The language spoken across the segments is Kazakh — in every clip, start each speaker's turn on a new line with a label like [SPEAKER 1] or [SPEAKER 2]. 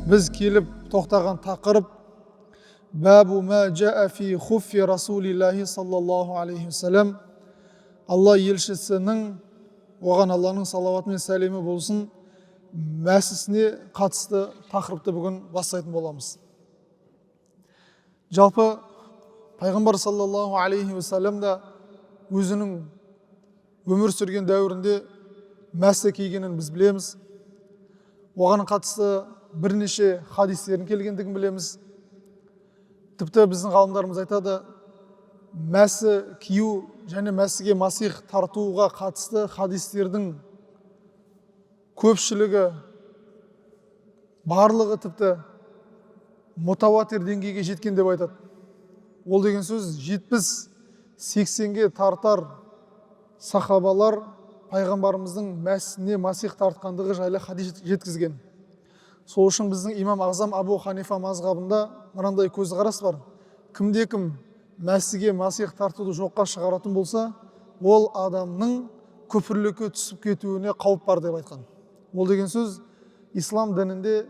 [SPEAKER 1] Біз келіп тоқтаған тақырып Бабу ма жаа фи хуффи Расулиллахи саллаллаху алейхи вассалам. Алла елшісінің, оған Алланың салауаты мен сәлемі болсын, мәсісіне қатысты тақырыпты бүгін бастайтын боламыз. Жалпы пайғамбар саллаллаху алейхи вассалам да өзінің өмір сүрген дәуірінде мәсі кигенін біз білеміз. Оған қатысты бірнеше хадистердің келгендігін білеміз. Тіпті біздің ғалымдарымыз айтады, мәсі кию және мәсіге масих тартуға қатысты хадистердің көпшілігі, барлығы тіпті мутаватир деңгейге жеткен деп айтады. Ол деген сөз 70-80-ге тартар сахабалар пайғамбарымыздың мәсіне масих тартқандығы жайлы хадис жеткізген. Сол үшін біздің имам Ағзам Абу Ханифа мазғабында мынандай көзқарас бар. Кімде-кім мәсіге масих тартуды жоққа шығаратын болса, ол адамның күпірлікке түсіп кетуіне қауіп бар деп айтқан. Ол деген сөз ислам дінінде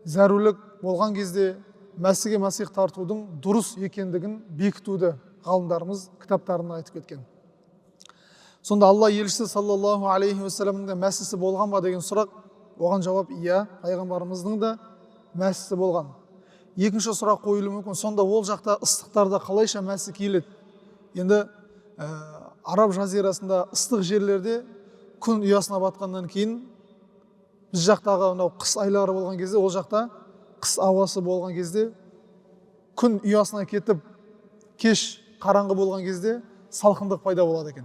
[SPEAKER 1] зәрулік болған кезде мәсіге масих тартудың дұрыс екендігін бекітуді ғалымдарымыз кітаптарында айтып кеткен. Сонда Алла елшісі саллаллаху алейхи вассаламның мәсісі болған ба деген сұрақ, оған жауап иә, пайғамбарымыздың да мәсісі болған. Екінші сұрақ қойылуы мүмкін, сонда ол жақта ыстықтарда қалайша мәсі киіледі? Енді араб жазирасында ыстық жерлерде күн ұясына батқаннан кейін, біз жақтағы қыс айлары болған кезде, ол жақта қыс ауасы болған кезде, күн ұясына кетіп, кеш қараңғы болған кезде салқындық пайда болады екен.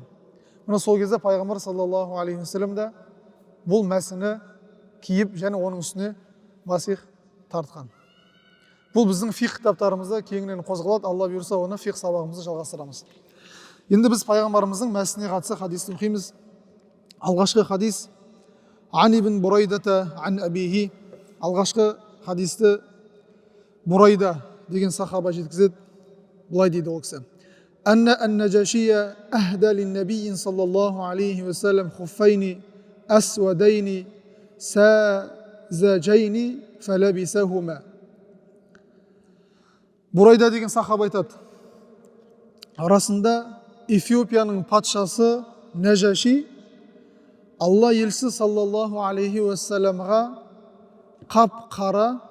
[SPEAKER 1] Мына сол кезде пайғамбар саллаллаху алейхи вассалам да бұл мәсіні киіп, және оның үстіне масих тартқан. Бұл біздің фиқ кітаптарымызда кеңінен қозғалады. Алла бұйырса, оны фиқ сабағымызды жалғастырамыз. Енді біз пайғамбарымыздың мәсіне қатысты хадисті оқимыз. Алғашқы хадис Ан ибн Бурайдата ан абихи. Алғашқы хадисті Бурайда деген сахаба жеткізеді. Бұлай дейді ол кісі: Анна ан-Нажашия ахда лин-набийин саллаллаху алейхи вассалам хуффайни асвадайни сазажайни фалабисахума. Бурайда деген сахаба айтады, арасында Эфиопияның патшасы Нажаши Алла елшісі саллаллаху алейхи вассаламға қап-қара,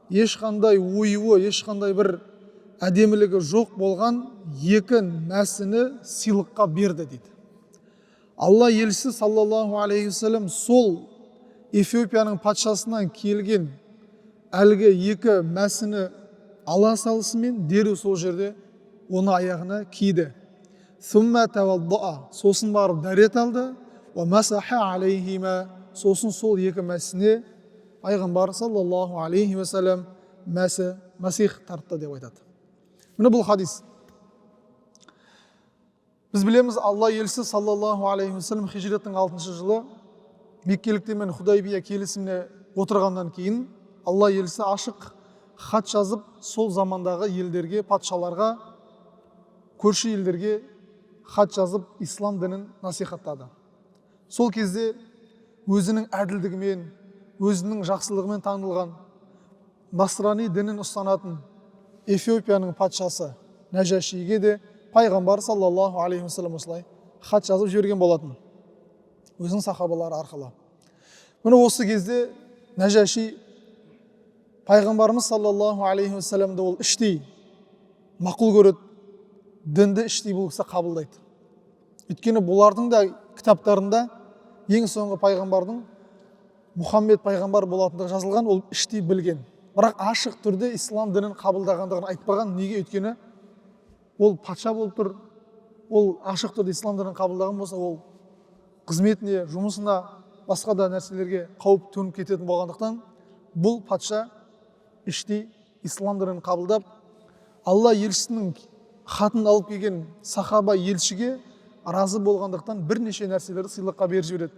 [SPEAKER 1] ешқандай ойуы, ешқандай бір әдемілігі жоқ болған екі мәсіні сыйлыққа берді дейді. Алла елшісі саллаллаху алейхи вассалам сол Эфиопияның патшасынан келген әлгі екі мәсіні ала салысымен дереу сол жерде оны аяғына киді. Сумма тавадда'a, сосын барып дәрет алды. Ва масаха алейхима, сосын сол екі мәсіне пайғамбар саллаллаху алейхи вассалам масих тартты деп айтады. Міне бұл хадис. Біз білеміз, Алла елшісі саллаллаху алейхи вассалам хижреттің 6-шы жылы Меккеліктермен Худайбия келісіміне отырғаннан кейін Алла елшісі ашық хат жазып, сол замандағы елдерге, патшаларға, көрші елдерге хат жазып, ислам дінін насихаттады. Сол кезде өзінің әділдігімен, өзінің жақсылығымен танылған насрани дінін ұстанатын Эфиопияның патшасы Нажашиге де пайғамбар саллаллаху алейхи вассалам осылай хат жазып жіберген болатын, өзінің сахабалары арқылы. Міне осы кезде Нажаши пайғамбарымыз саллаллаху алейхи вассаламды ол іштей мақұл көреді, дінді іштей бұл кісі қабылдайды. Өйткені бұлардың да кітаптарында ең соңғы пайғамбардың Мұхаммед пайғамбар болатындығы жазылған, ол іштей білген. Бірақ ашық түрде ислам дінін қабылдағандығын айтпаған. Неге? Өйткені ол патша болып тұр, ол ашық түрде ислам дінін қабылдаған болса, ол қызметіне, жұмысына, басқа да нәрселерге қауіп төніп кететін болғандықтан, бұл патша іштей ислам дінін қабылдап, Алла елшісінің хатын алып келген сахаба елшіге разы болғандықтан бірнеше нәрселерді сыйлыққа беріп жібереді.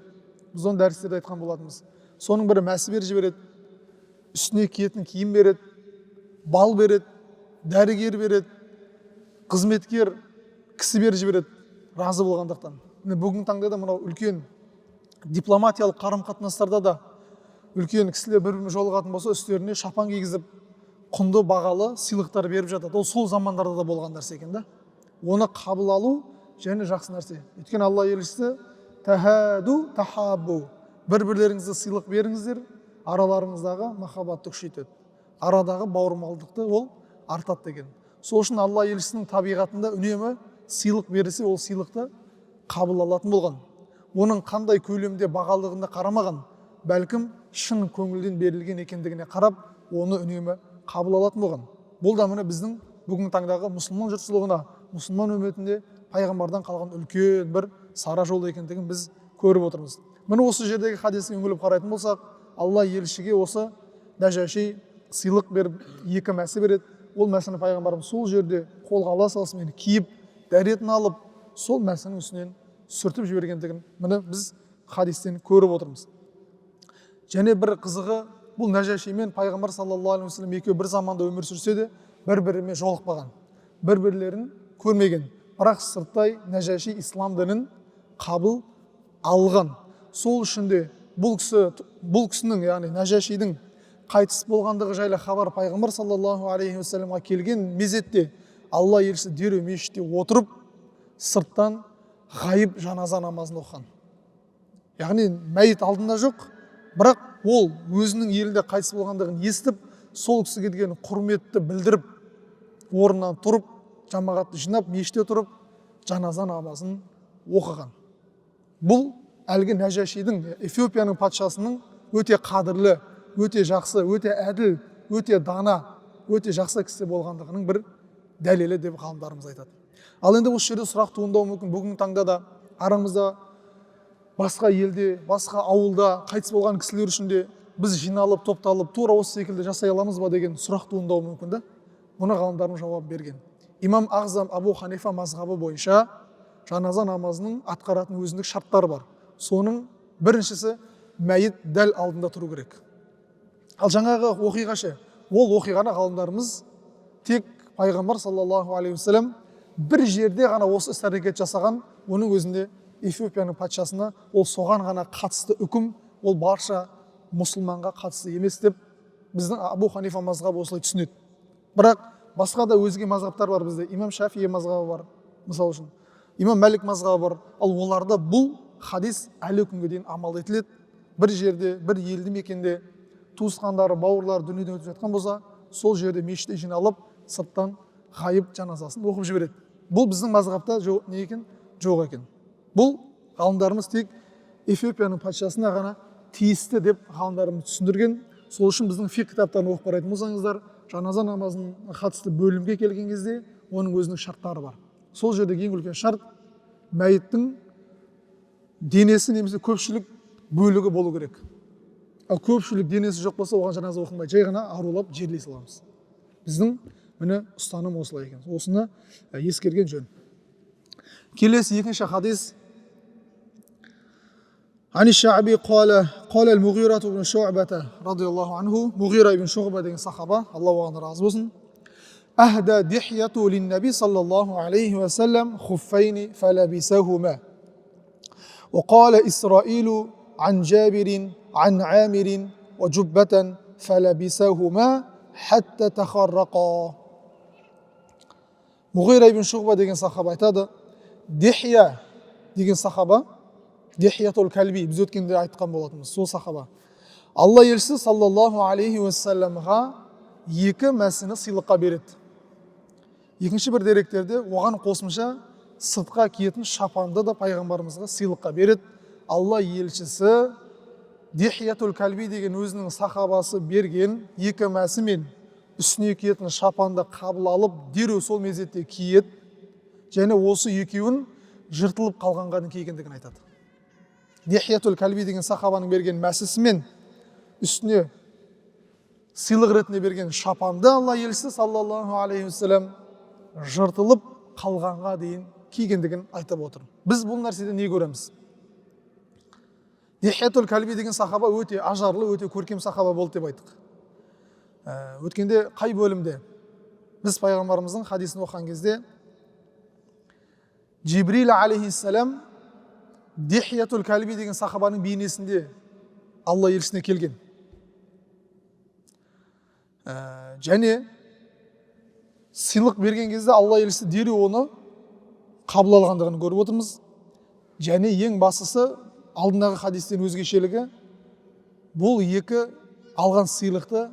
[SPEAKER 1] Біз оны дәрістерде айтқан болатынбыз. Соның бірі мәсі беріп жібереді, үстіне киетін киім береді, бал береді, дәрігер береді, қызметкер кісі беріп жібереді, разы болғандықтан. Бүгін таңда да мынау үлкен дипломатиялық қарым-қатынастарда да үлкен кісілер бір бірімен жолығатын болса үстеріне шапан кигізіп құнды бағалы сыйлықтар беріп жатады. Ол сол замандарда да болған нәрсе екен да. Оны қабыл алу және жақсы нәрсе. Өйткені Алла елшісі тахаду тахабу, бір-бірлеріңізге сыйлық беріңіздер, араларыңыздағы махаббатты күшейтеді, арадағы бауырмалдықты ол артады деген. Сол үшін Алла елшісінің табиғатында үнемі сыйлық берілсе, ол сыйлықты қабыл алатын болған. Оның қандай көлемде бағалығына қарамаған, бәлкім шын көңілден берілген екендігіне қарап, оны үнемі қабыл алатын болған. Бұл да міне біздің бүгінгі таңдағы мұсылман жұртшылығына, мұсылман үмметінде пайғамбардан қалған үлкен бір сара жол екендігін біз көріп отырмыз. Міне осы жердегі хадиске үңіліп қарайтын болсақ, Алла елшіге осы Нәжаши сыйлық беріп, екі мәсі береді. Ол мәсіні пайғамбарымыз сол жерде қолға ала салысымен киіп, дәретін алып, сол мәсінің үстінен сүртіп жібергендігін міне біз хадистен көріп отырмыз. Және бір қызығы, бұл Нәжаши мен пайғамбар саллаллаху алейхи уассалам екеуі бір заманда өмір сүрсе де, бір-бірімен жолықпаған, бір-бірлерін көрмеген. Бірақ сырттай Нәжаши ислам дінін қабыл алған. Сол үшін де бұл кісінің, яғни Нәжашидің қайтыс болғандығы жайлы хабар пайғамбар саллаллаху алейхи уассаламға келген мезетте Алла елшісі дереу мешітте отырып, сырттан ғайып жаназа намазын оқыған. Яғни мәйіт алдында жоқ, бірақ ол өзінің елінде қайтыс болғандығын естіп, сол кісіге деген құрметті білдіріп, орнынан тұрып, жамағатты жинап, мешітте тұрып, жаназа намазын оқыған. Бұл әлгі Нәжашидің, Эфиопияның патшасының өте қадірлі, өте жақсы, өте әділ, өте дана, өте жақсы кісі болғандығының бір дәлелі деп ғалымдарымыз айтады. Ал енді осы жерде сұрақ туындауы мүмкін, бүгінгі таңда да арамызда басқа елде, басқа ауылда қайтыс болған кісілер үшін де біз жиналып, топталып, тура осы секілді жасай аламыз ба деген сұрақ туындауы мүмкін да. Бұны ғалымдарымыз жауап берген. Имам Ағзам Абу Ханифа мазхабы бойынша жаназа намазының атқаратын өзіндік шарттары бар. Соның біріншісі мәйіт дәл алдында тұру керек. Ал жаңағы оқиға ше, ол оқиғаны ғалымдарымыз тек пайғамбар саллаллаху алейхи уассалам бір жерде ғана осы іс-әрекет жасаған, оның өзінде Эфиопияның патшасына ол соған ғана қатысты үкім, ол барша мұсылманға қатысты емес деп біздің Абу Ханифа мазхабы осылай түсінеді. Бірақ басқа да өзге мазхабтар бар бізде. Имам Шафии мазхабы бар, мысал үшін. Имам Мәлик мазхабы бар. Ал оларда бұл хадис әлі күнге дейін амал етіледі. Бір жерде, бір елді мекенде туысқандары, бауырлары дүниеден өтіп жатқан болса, сол жерде мешітте жиналып, сырттан ғайып жаназасын оқып жібереді. Бұл біздің мазхабта не екен? Жоқ екен. Бұл ғалымдарымыз тек Эфиопияның патшасына ғана тиісті деп ғалымдарымыз түсіндірген. Сол үшін біздің фиқ кітаптарын оқып қарайтын болсаңыздар, жаназа намазына қатысты бөлімге келген кезде оның өзінің шарттары бар. Сол жердегі ең үлкен шарт мәйіттің денесі немесе көпшілік бөлігі болу керек. Ал көпшілік денесі жоқ болса, оған жаназа оқылмайды, жай ғана арулап жерлей саламыз. Біздің міне ұстаным осылай екен. Осыны ескерген жөн. Келесі екінші хадис. عن الشعبي قال المغيرة بن شعبة رضي الله عنه, مغيرة بن شعبة деген сахаба, Алла оған разы болсын, أهدى دحية للنبي صلى الله عليه وسلم خفين فلبسهما. وقال إسرائيل عن جابر عن عامر وجبة فلبسهما حتى تخرقا. Муғира ибн Шуғба деген сахаба айтады, Дихия деген сахаба, Дихиятул Калби, біз өткенде айтқан болатынбыз, сол сахаба. Алла елшісі саллаллаху алейхи уассаламға екі мәсіні сыйлыққа береді. Екінші бір деректерде оған қосымша сыртқа киетін шапанды да пайғамбарымызға сыйлыққа береді. Алла елшісі Дихиятул Калби деген өзінің сахабасы берген екі мәсі мен үстіне киетін шапанды қабыл алып, дереу сол мезетте киеді, және осы екеуін жыртылып қалғанға кигендігін айтады. Дихиятул Калби деген сахабаның берген мәсісі мен үстіне сыйлық ретінде берген шапанды Алла елшісі саллаллаху алейхи уассалам жыртылып қалғанға дейін кигендігін айтып отыр. Біз бұл нәрседе не көреміз? Дихиятул Калби деген сахаба өте ажарлы, өте көркем сахаба болды деп айттық. Өткенде қай бөлімде біз пайғамбарымыздың хадисін оқыған кезде Джибрил алейхиссалам Дихиятул Калби деген сахабаның бейнесінде Алла елшісіне келген. және сыйлық берген кезде алла елшісі дереу оны қабыл алғандығын көріп отырмыз. Және ең бастысы алдындағы хадистен өзгешелігі, бұл екі алған сыйлықты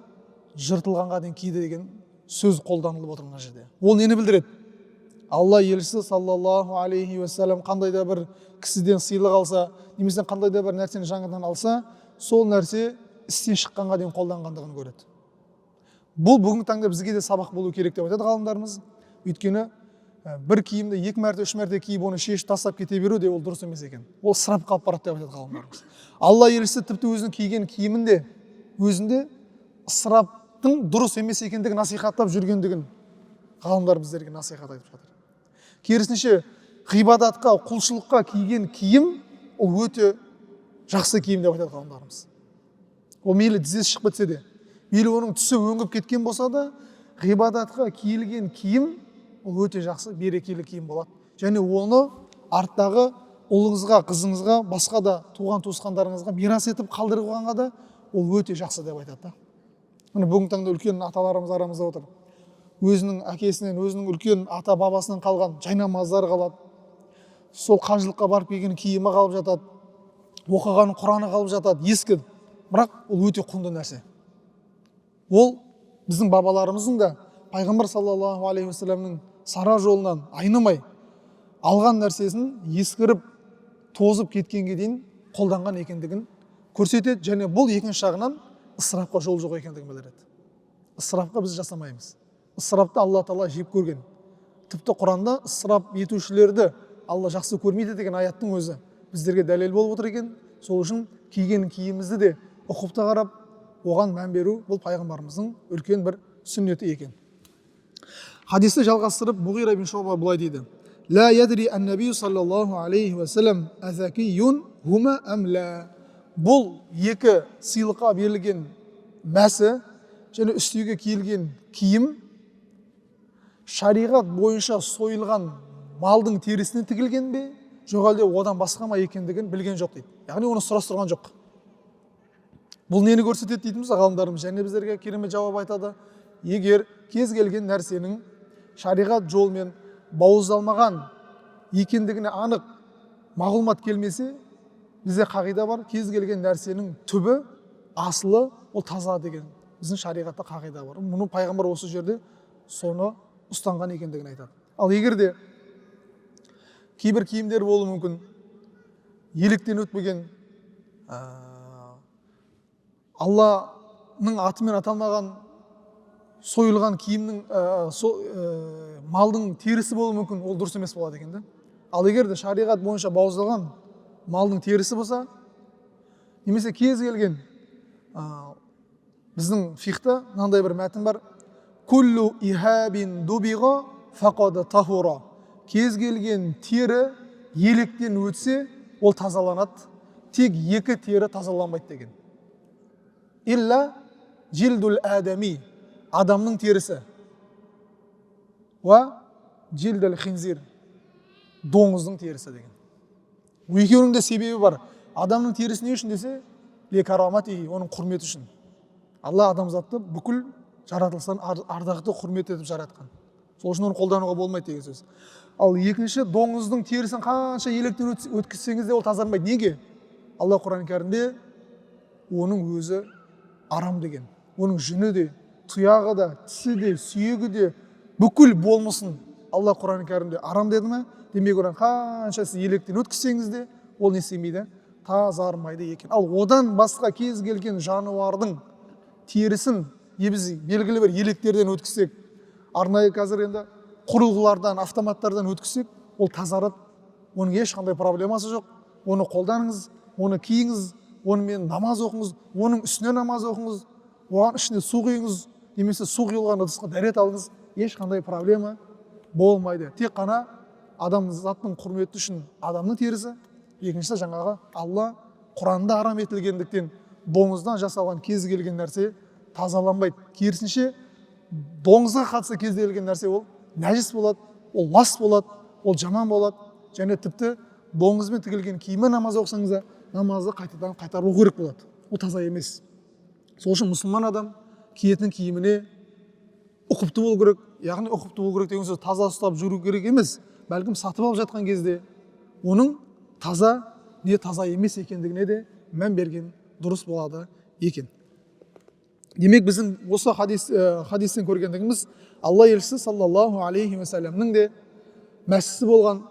[SPEAKER 1] жыртылғанға дейін киді деген сөз қолданылып отыр мына жерде. Ол нені білдіреді? Алла елшісі саллаллаху алейхи уассалам қандай да бір кісіден сыйлық алса, немесе қандай да бір нәрсені жаңадан алса, сол нәрсе істен шыққанға дейін қолданғандығын көреді. Бұл бүгінгі таңда бізге де сабақ болу керек деп айтады ғалымдарымыз. Өйткені бір киімді 2 мәрте 3 мәрте киіп оны шешіп тастап кете беру де ол дұрыс емес екен. Ол ысырап қалып барады деп айтады ғалымдарымыз. Алла елшісі тіпті өзінің киген киімінде өзінде ысыраптың дұрыс емес екендігін насихаттап жүргендігін ғалымдар біздерге насихат айтып жатыр. Керісінше ғибадатқа, құлшылыққа киген киім ол өте жақсы киім деп айтады ғалымдарымыз. Ол мейлі тізесі шығып кетсе де, мейлі оның түсі өңіп кеткен болса да, ғибадатқа киілген киім ол өте жақсы, берекелі киім болады. Және оны арттағы ұлыңызға, қызыңызға, басқа да туған туысқандарыңызға мирас етіп қалдырып қойғанға да ол өте жақсы деп айтады. Міне бүгінгі таңда үлкен аталарымыз арамызда отыр. Өзінің әкесінен, өзінің үлкен ата бабасынан қалған жайнамаздар қалады. Сол қажылыққа барып келген киімі қалып жатады. Оқыған Құраны қалып жатады, ескі. Бірақ ол өте құнды нәрсе. Ол біздің бабаларымыздың да пайғамбар саллаллаху алейхи уассаламның сара жолынан айнымай алған нәрсесін ескіріп, тозып кеткенге дейін қолданған екендігін көрсетеді. Және бұл екінші жағынан ысырапқа жол жоқ екендігін білдіреді. Ысырапқа біз жасамаймыз. Ысырапты Алла Тағала жеп көрген. Тіпті Құранда ысырап етушілерді Алла жақсы көрмейді деген аяттың өзі біздерге дәлел болып отыр екен. Сол үшін киген киімімізді де ұқыпты қарап, оған мән беру бұл пайғамбарымыздың үлкен бір сүннеті екен. Хадисті жалғастырып Мұғира бин Шуба былай дейді: Ла ядри ан-наби саллаллаху алейхи ва саллям азакиюн хума ам ла. Бұл екі сыйлыққа берілген мәсі және үстіге киілген киім шариғат бойынша сойылған малдың терісінен тігілген бе, жоқ әлде одан басқа ма екендігін білген жоқ дейді. Яғни оны сұрастырған жоқ. Бұл нені көрсетеді дейтіміз ғалымдарымыз және біздерге керемет жауап айтады. Егер кез келген нәрсенің шариғат жолмен бауыздалмаған екендігіне анық мағлұмат келмесе, бізде қағида бар, кез келген нәрсенің түбі, асылы ол таза деген біздің шариғатта қағида бар. Мұны пайғамбар осы жерде соны ұстанған екендігін айтады. Ал егер де кейбір киімдер болуы мүмкін, електен өтпеген, Алланың атымен аталмаған сойылған киімнің, малдың терісі болуы мүмкін, ол дұрыс емес болады екен. Ал егер де шариғат бойынша бауыздалған малдың терісі болса, немесе кез келген біздің фихта мынандай бір мәтін бар: Куллу ихабин дубиға фақады тахура. Кез келген тері електен өтсе, ол тазаланады. Тек екі тері тазаланбайды деген. Илля жилдул адами, адамның терісі. Ва жилдул хинзир, доңыздың терісі деген. Екеуінің де себебі бар. Адамның терісі не үшін десе, лекарамати, оның құрметі үшін. Алла адамзатты бүкіл жаратылыстан ардақты құрмет етіп жаратқан. Сол үшін оны қолдануға болмайды деген сөз. Ал екінші, доңыздың терісін қанша електен өткізсеңіз де ол тазармайды. Неге? Алла Құран кәрімде оның өзі арам деген. Оның жүні де, тұяғы да, тісі де, сүйегі де, бүкіл болмысын Алла Құран кәрімде арам деді ме? Демек одан қанша сіз електен өткізсеңіз де ол не істемейді? Тазармайды екен. Ал одан басқа кез келген жануардың терісін біз белгілі бір електерден өткізсек, арнайы қазір енді құрылғылардан, автоматтардан өткізсек, ол тазарады. Оның ешқандай проблемасы жоқ. Оны қолданыңыз, оны киіңіз, онымен намаз оқыңыз, оның үстіне намаз оқыңыз, оған ішіне су құйыңыз, немесе су құйылған ыдысқа дәрет алыңыз, ешқандай проблема болмайды. Тек қана адамзаттың құрметі үшін адамның терісі, екіншісі жаңағы Алла Құранда арам етілгендіктен доңыздан жасалған кез келген нәрсе тазаланбайды. Керісінше доңызға қатысты кез келген нәрсе ол нәжіс болады, ол лас болады, ол жаман болады. Және тіпті доңызбен тігілген киімі намаз оқысаңыз да намазды қайтадан қайтару керек болады. Ол таза емес. Сол үшін мұсылман адам киетін киіміне ұқыпты болу керек. Яғни ұқыпты болу керек деген сөз таза ұстап жүру керек емес. Бәлкім сатып алып жатқан кезде оның таза не таза емес екендігіне де мән берген дұрыс болады екен. Демек біздің осы хадистен көргендігіміз Алла елшісі саллаллаху алейхи уассаламның де мәсісі болған,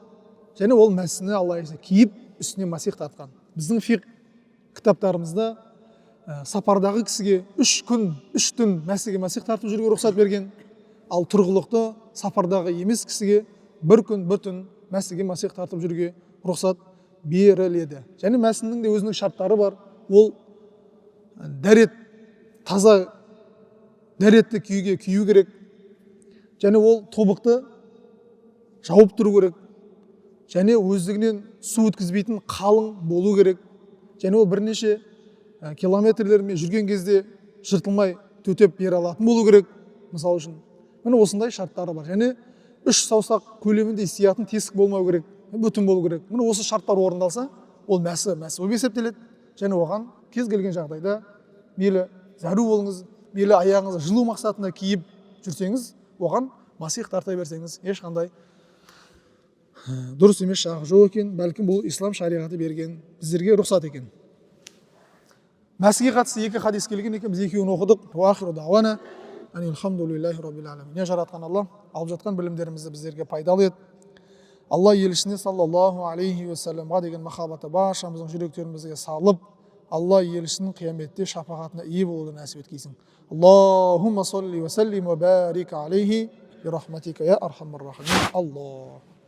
[SPEAKER 1] және ол мәсісіне Алла елшісі киіп үстіне масих тартқан. Біздің фиқ кітаптарымызда сапардағы кісіге 3 күн 3 түн мәсіге масих тартып жүруге рұқсат берген, ал тұрғылықты сапардағы емес кісіге 1 күн 1 түн мәсіге масих тартып жүруге рұқсат беріледі. Және мәсінің де өзінің шарттары бар. Ол дәрет, таза дәретті күйге кию керек. Және ол тобықты жауып тұру керек. Және өздігінен су өткізбейтін қалың болу керек. Және ол бірнеше километрлермен жүрген кезде жыртылмай төтеп бере алатын болу керек. Мысалы үшін, міне осындай шарттары бар. Және 3 саусақ көлемінде сиятын тесік болмау керек, бүтін болу керек. Міне осы шарттар орындалса, ол мәсі болып есептеледі. Және оған кез келген жағдайда мейлі зәру болыңыз, мейлі аяғыңызды жылу мақсатында киіп жүрсеңіз, оған масих тарта берсеңіз, ешқандай дұрыс емес жағы жоқ екен. Бәлкім бұл ислам шариғаты берген біздерге рұқсат екен. Мәсіге қатысты 2 хадис келген екен, біз екеуін оқыдық. Уахиру дауана алхамдулиллахи раббил аламин. Не жаратқан Алла, алып жатқан білімдерімізді біздерге пайдалы ет. Алла елшісіне саллаллаху алейхи уассаламға деген махаббаты баршамыздың жүректерімізге салып, Алла елшісінің қияметте шапағатына ие болуды нәсіп еткейсің. Аллахумма салли ва саллим ва барик алейхи би рахматика я архамар рахимин. Аллах.